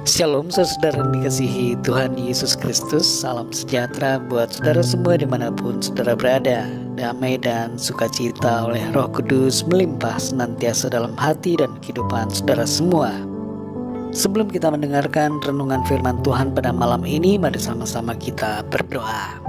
Shalom saudara yang dikasihi Tuhan Yesus Kristus. Salam sejahtera buat saudara semua dimanapun saudara berada. Damai dan sukacita oleh Roh Kudus melimpah senantiasa dalam hati dan kehidupan saudara semua. Sebelum kita mendengarkan renungan firman Tuhan pada malam ini, mari sama-sama kita berdoa.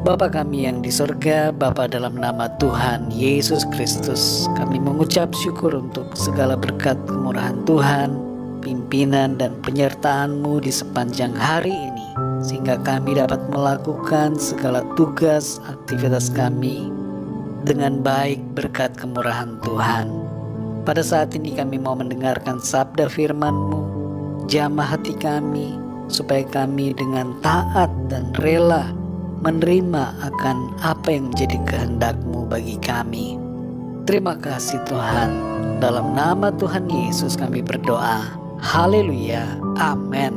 Bapa kami yang di surga, Bapa dalam nama Tuhan Yesus Kristus, kami mengucap syukur untuk segala berkat kemurahan Tuhan, pimpinan dan penyertaan-Mu di sepanjang hari ini, sehingga kami dapat melakukan segala tugas aktivitas kami dengan baik berkat kemurahan Tuhan. Pada saat ini kami mau mendengarkan sabda firman-Mu, jamah hati kami, supaya kami dengan taat dan rela menerima akan apa yang menjadi kehendak-Mu bagi kami. Terima kasih Tuhan, dalam nama Tuhan Yesus kami berdoa. Haleluya, amin.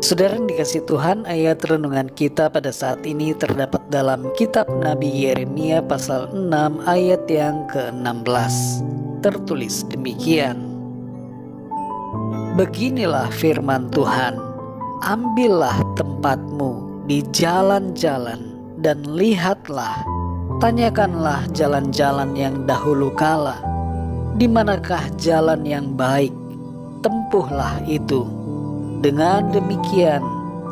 Saudara yang dikasihi Tuhan, ayat renungan kita pada saat ini terdapat dalam kitab Nabi Yeremia pasal 6 ayat yang ke-16. Tertulis demikian: Beginilah firman Tuhan, ambillah tempatmu di jalan-jalan dan lihatlah, tanyakanlah jalan-jalan yang dahulu kala, di manakah jalan yang baik, tempuhlah itu. Dengan demikian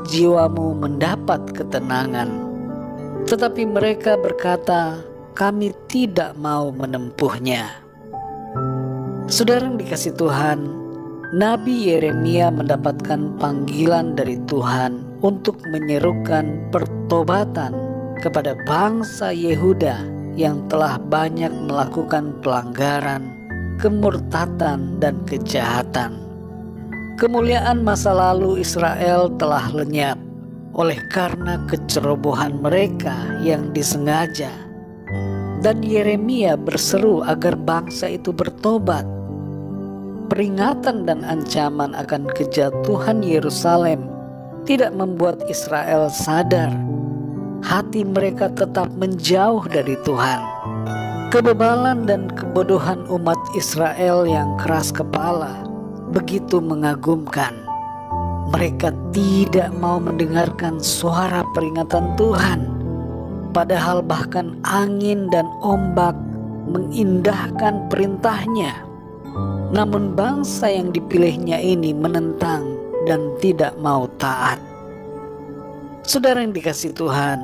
jiwamu mendapat ketenangan. Tetapi mereka berkata, kami tidak mau menempuhnya. Saudara yang dikasihi Tuhan, Nabi Yeremia mendapatkan panggilan dari Tuhan untuk menyerukan pertobatan kepada bangsa Yehuda yang telah banyak melakukan pelanggaran, kemurtatan dan kejahatan. Kemuliaan masa lalu Israel telah lenyap oleh karena kecerobohan mereka yang disengaja. Dan Yeremia berseru agar bangsa itu bertobat. Peringatan dan ancaman akan kejatuhan Yerusalem tidak membuat Israel sadar. Hati mereka tetap menjauh dari Tuhan. Kebebalan dan kebodohan umat Israel yang keras kepala begitu mengagumkan. Mereka tidak mau mendengarkan suara peringatan Tuhan, padahal bahkan angin dan ombak mengindahkan perintahnya. Namun bangsa yang dipilihnya ini menentang dan tidak mau taat. Saudara yang dikasihi Tuhan,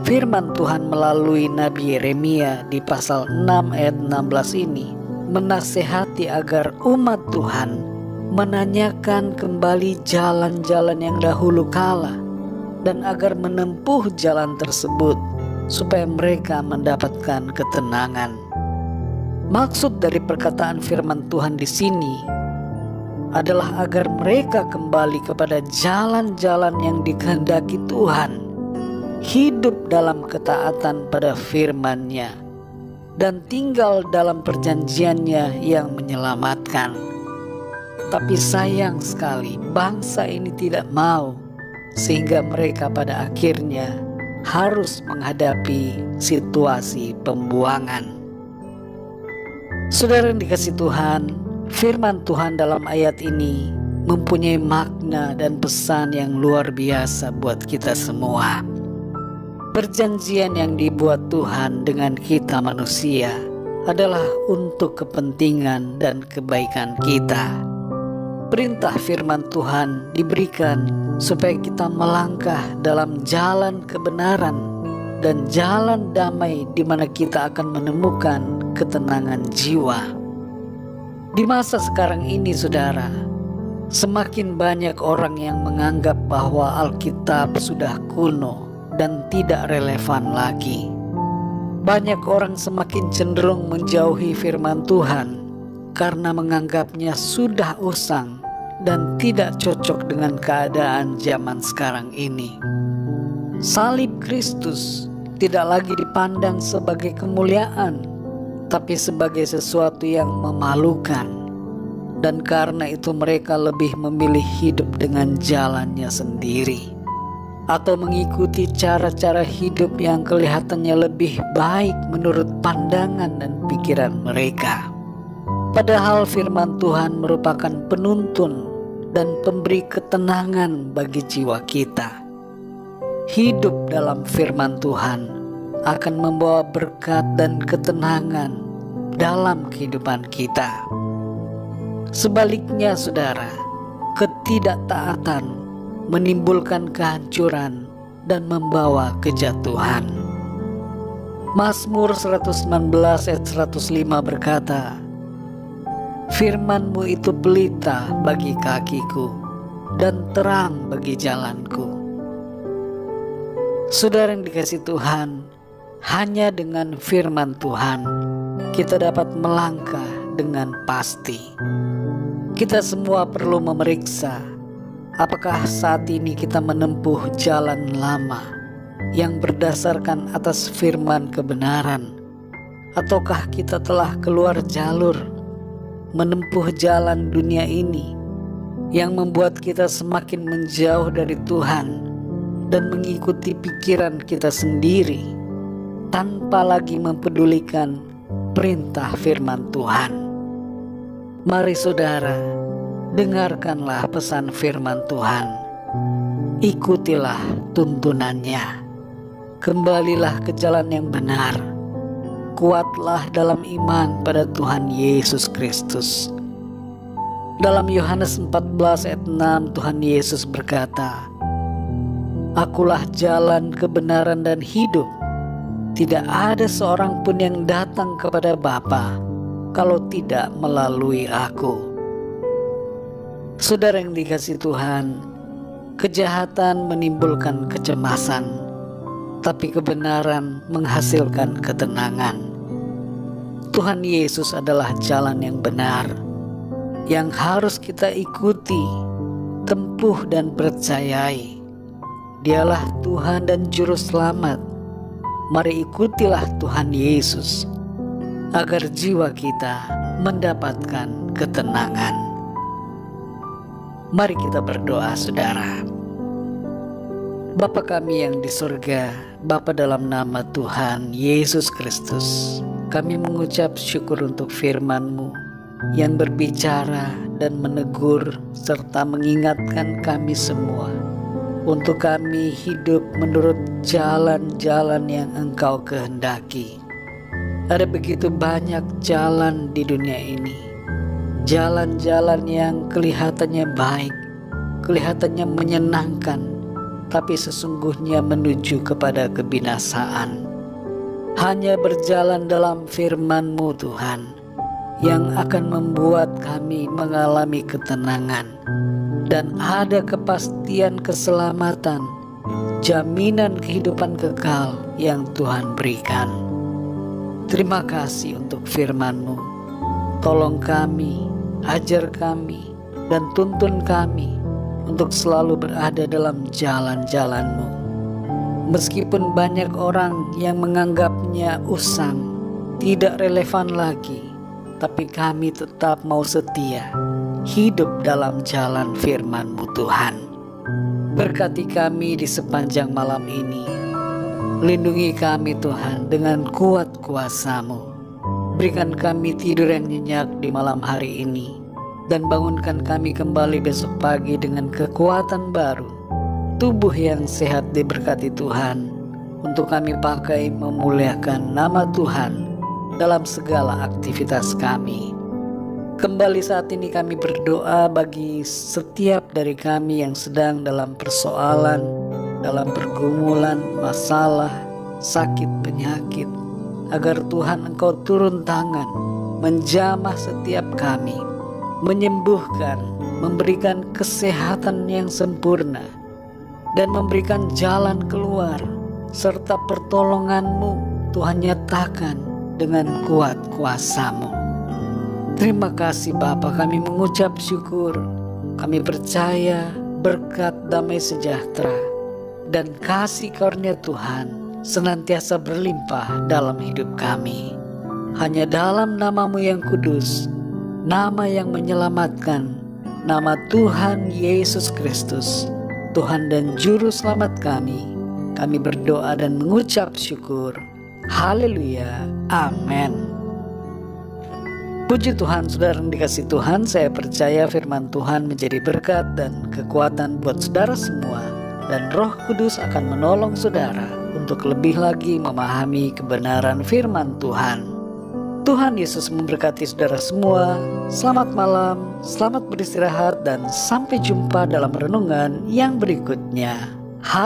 firman Tuhan melalui Nabi Yeremia di pasal 6 ayat 16 ini menasehati agar umat Tuhan menanyakan kembali jalan-jalan yang dahulu kala dan agar menempuh jalan tersebut supaya mereka mendapatkan ketenangan. Maksud dari perkataan firman Tuhan di sini adalah agar mereka kembali kepada jalan-jalan yang dikehendaki Tuhan, hidup dalam ketaatan pada firman-Nya, dan tinggal dalam perjanjiannya yang menyelamatkan. Tapi sayang sekali bangsa ini tidak mau, sehingga mereka pada akhirnya harus menghadapi situasi pembuangan. Saudara yang dikasihi Tuhan, firman Tuhan dalam ayat ini mempunyai makna dan pesan yang luar biasa buat kita semua. Perjanjian yang dibuat Tuhan dengan kita manusia adalah untuk kepentingan dan kebaikan kita. Perintah firman Tuhan diberikan supaya kita melangkah dalam jalan kebenaran dan jalan damai di mana kita akan menemukan ketenangan jiwa. Di masa sekarang ini saudara, semakin banyak orang yang menganggap bahwa Alkitab sudah kuno dan tidak relevan lagi. Banyak orang semakin cenderung menjauhi firman Tuhan karena menganggapnya sudah usang dan tidak cocok dengan keadaan zaman sekarang ini. Salib Kristus tidak lagi dipandang sebagai kemuliaan, tapi sebagai sesuatu yang memalukan. Dan karena itu mereka lebih memilih hidup dengan jalannya sendiri, atau mengikuti cara-cara hidup yang kelihatannya lebih baik menurut pandangan dan pikiran mereka. Padahal firman Tuhan merupakan penuntun dan pemberi ketenangan bagi jiwa kita. Hidup dalam firman Tuhan akan membawa berkat dan ketenangan dalam kehidupan kita. Sebaliknya saudara, ketidaktaatan menimbulkan kehancuran dan membawa kejatuhan. Mazmur 119 ayat 105 berkata, "Firman-Mu itu pelita bagi kakiku dan terang bagi jalanku." Saudara yang dikasihi Tuhan, hanya dengan firman Tuhan kita dapat melangkah dengan pasti. Kita semua perlu memeriksa apakah saat ini kita menempuh jalan lama yang berdasarkan atas firman kebenaran, ataukah kita telah keluar jalur menempuh jalan dunia ini yang membuat kita semakin menjauh dari Tuhan dan mengikuti pikiran kita sendiri tanpa lagi mempedulikan perintah firman Tuhan. Mari saudara, dengarkanlah pesan firman Tuhan. Ikutilah tuntunannya. Kembalilah ke jalan yang benar. Kuatlah dalam iman pada Tuhan Yesus Kristus. Dalam Yohanes 14 ayat 6 Tuhan Yesus berkata, "Akulah jalan, kebenaran, dan hidup. Tidak ada seorang pun yang datang kepada Bapa kalau tidak melalui Aku." Saudara yang dikasihi Tuhan, kejahatan menimbulkan kecemasan, tapi kebenaran menghasilkan ketenangan. Tuhan Yesus adalah jalan yang benar, yang harus kita ikuti, tempuh, dan percayai. Dialah Tuhan dan Juru Selamat. Mari ikutilah Tuhan Yesus, agar jiwa kita mendapatkan ketenangan. Mari kita berdoa saudara. Bapa kami yang di surga, Bapa dalam nama Tuhan Yesus Kristus, kami mengucap syukur untuk firman-Mu yang berbicara dan menegur serta mengingatkan kami semua untuk kami hidup menurut jalan-jalan yang Engkau kehendaki. Ada begitu banyak jalan di dunia ini, jalan-jalan yang kelihatannya baik, kelihatannya menyenangkan, tapi sesungguhnya menuju kepada kebinasaan. Hanya berjalan dalam firman-Mu Tuhan yang akan membuat kami mengalami ketenangan dan ada kepastian keselamatan, jaminan kehidupan kekal yang Tuhan berikan. Terima kasih untuk firman-Mu. Tolong kami, ajar kami, dan tuntun kami untuk selalu berada dalam jalan-jalan-Mu. Meskipun banyak orang yang menganggapnya usang, tidak relevan lagi, tapi kami tetap mau setia hidup dalam jalan firman-Mu Tuhan. Berkati kami di sepanjang malam ini. Lindungi kami Tuhan dengan kuat kuasa-Mu. Berikan kami tidur yang nyenyak di malam hari ini, dan bangunkan kami kembali besok pagi dengan kekuatan baru, tubuh yang sehat diberkati Tuhan, untuk kami pakai memuliakan nama Tuhan dalam segala aktivitas kami. Kembali saat ini kami berdoa bagi setiap dari kami yang sedang dalam persoalan, dalam pergumulan, masalah, sakit, penyakit, agar Tuhan Engkau turun tangan, menjamah setiap kami, menyembuhkan, memberikan kesehatan yang sempurna, dan memberikan jalan keluar, serta pertolongan-Mu Tuhan nyatakan dengan kuat kuasa-Mu. Terima kasih Bapa, kami mengucap syukur. Kami percaya berkat damai sejahtera dan kasih karunia Tuhan senantiasa berlimpah dalam hidup kami. Hanya dalam nama-Mu yang kudus, nama yang menyelamatkan, nama Tuhan Yesus Kristus, Tuhan dan Juru Selamat kami berdoa dan mengucap syukur. Haleluya, amin. Puji Tuhan, saudara yang dikasihi Tuhan, saya percaya firman Tuhan menjadi berkat dan kekuatan buat saudara semua, dan Roh Kudus akan menolong saudara untuk lebih lagi memahami kebenaran firman Tuhan. Tuhan Yesus memberkati saudara semua. Selamat malam, selamat beristirahat, dan sampai jumpa dalam renungan yang berikutnya.